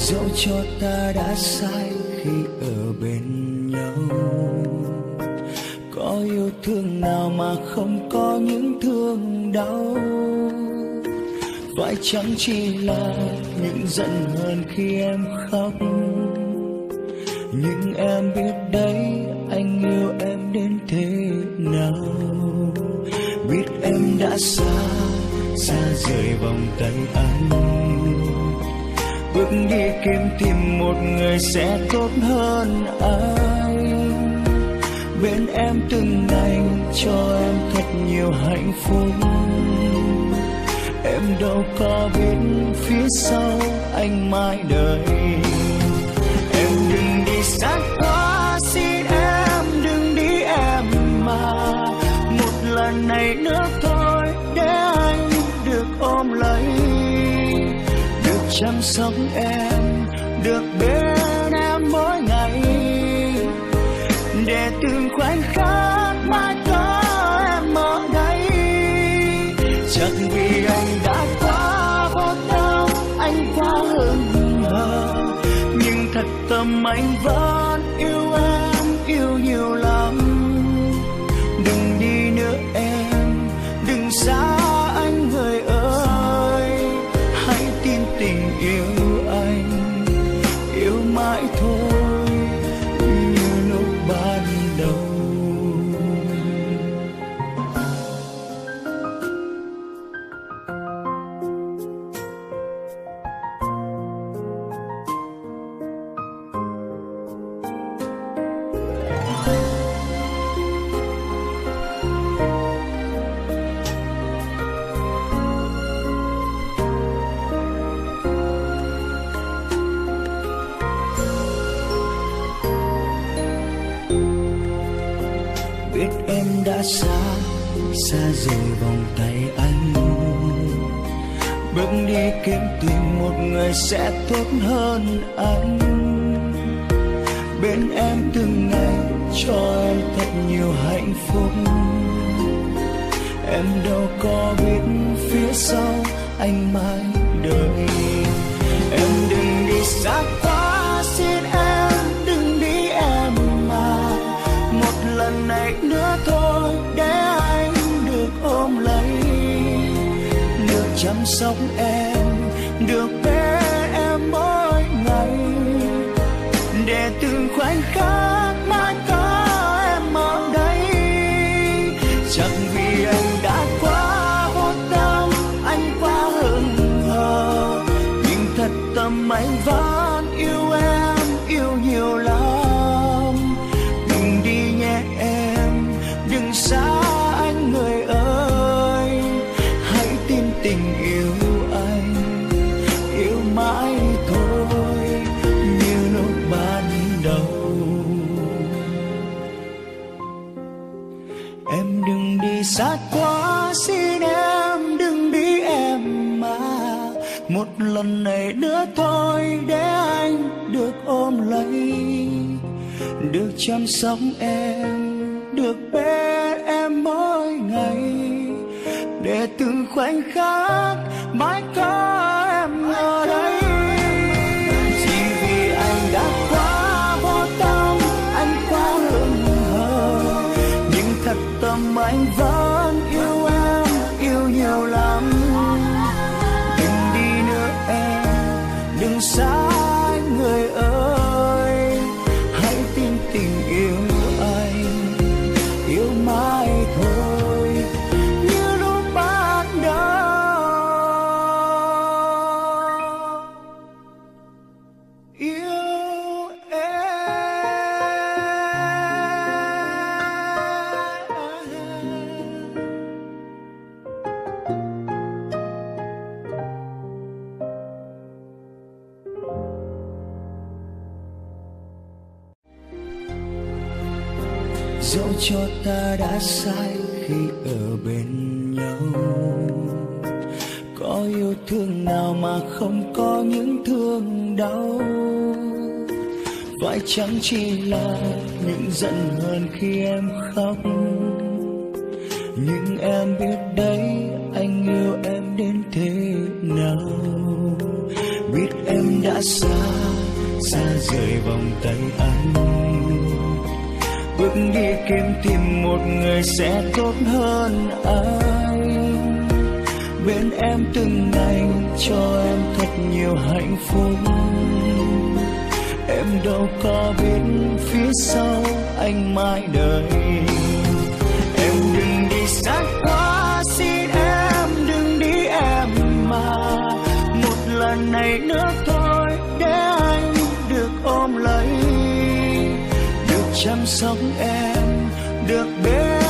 dẫu cho ta đã sai khi ở bên nhau. Có yêu thương nào mà không có những thương đau? Phải chẳng chỉ là những giận hờn khi em khóc, nhưng em biết đấy anh yêu em đến thế nào. Biết em đã xa rời vòng tay anh, bước đi kiếm tìm một người sẽ tốt hơn anh. Bên em từng ngày cho em thật nhiều hạnh phúc, em đâu có biết phía sau anh mãi đợi. Em đừng đi xa quá, xin em đừng đi em mà. Một lần này nữa thôi để anh được ôm lấy, được chăm sóc em, được bên em mỗi ngày, để từng khoảnh khắc mãi có em ở đây. Chắc vì anh đã quá vô tâm, anh quá hững hờ, nhưng thật tâm anh vẫn yêu em, yêu nhiều lắm. Đừng đi nữa em, đừng xa anh người ơi. Hãy tin tình yêu anh, yêu mãi thôi như lúc ban đầu. Biết em đã xa rời vòng tay anh, bước đi kiếm tìm một người sẽ tốt hơn anh. Bên em từng ngày cho em thật nhiều hạnh phúc, em đâu có biết phía sau anh mãi đợi. Em đừng đi xa quá, xin em đừng đi em mà. Một lần này nữa thôi để anh được ôm lấy, được chăm sóc em, được bên em mỗi ngày, để từng khoảnh khắc mãi có em ở đây. Chắc vì anh đã quá vô tâm, anh quá hững hờ, nhưng thật tâm anh vẫn yêu em, yêu nhiều lắm. Đừng đi nhé em, đừng xa anh người ơi. Hãy tin tình yêu anh, yêu mãi thôi như lúc ban đầu. Em đừng đi xa quá, xin em đừng đi em mà. Một lần này nữa thôi để anh được ôm lấy, được chăm sóc em, được bên em mỗi ngày, để từng khoảnh khắc mãi có em ở đây. Chỉ vì anh đã quá vô tâm, anh quá hững hờ, nhưng thật tâm anh vẫn yêu em, yêu nhiều lắm. Đừng đi nữa em, đừng xa anh người ơi. Hãy tin tình yêu anh, yêu mãi thôi như lúc ban đầu. Yêu em. Dẫu cho ta đã sai khi ở bên nhau, có yêu thương nào mà không có những thương đau? Phải chẳng chỉ là những giận hờn khi em khóc, nhưng em biết đấy anh yêu em đến thế nào. Biết em đã xa, xa rời vòng tay anh. Bước đi kiếm tìm một người sẽ tốt hơn anh. Bên em từng ngày cho em thật nhiều hạnh phúc. Em đâu có biết phía sau anh mãi đợi. Em đừng đi xa quá, xin em đừng đi em mà. Một lần này nữa thôi để anh được ôm lấy, được chăm sóc em, được bên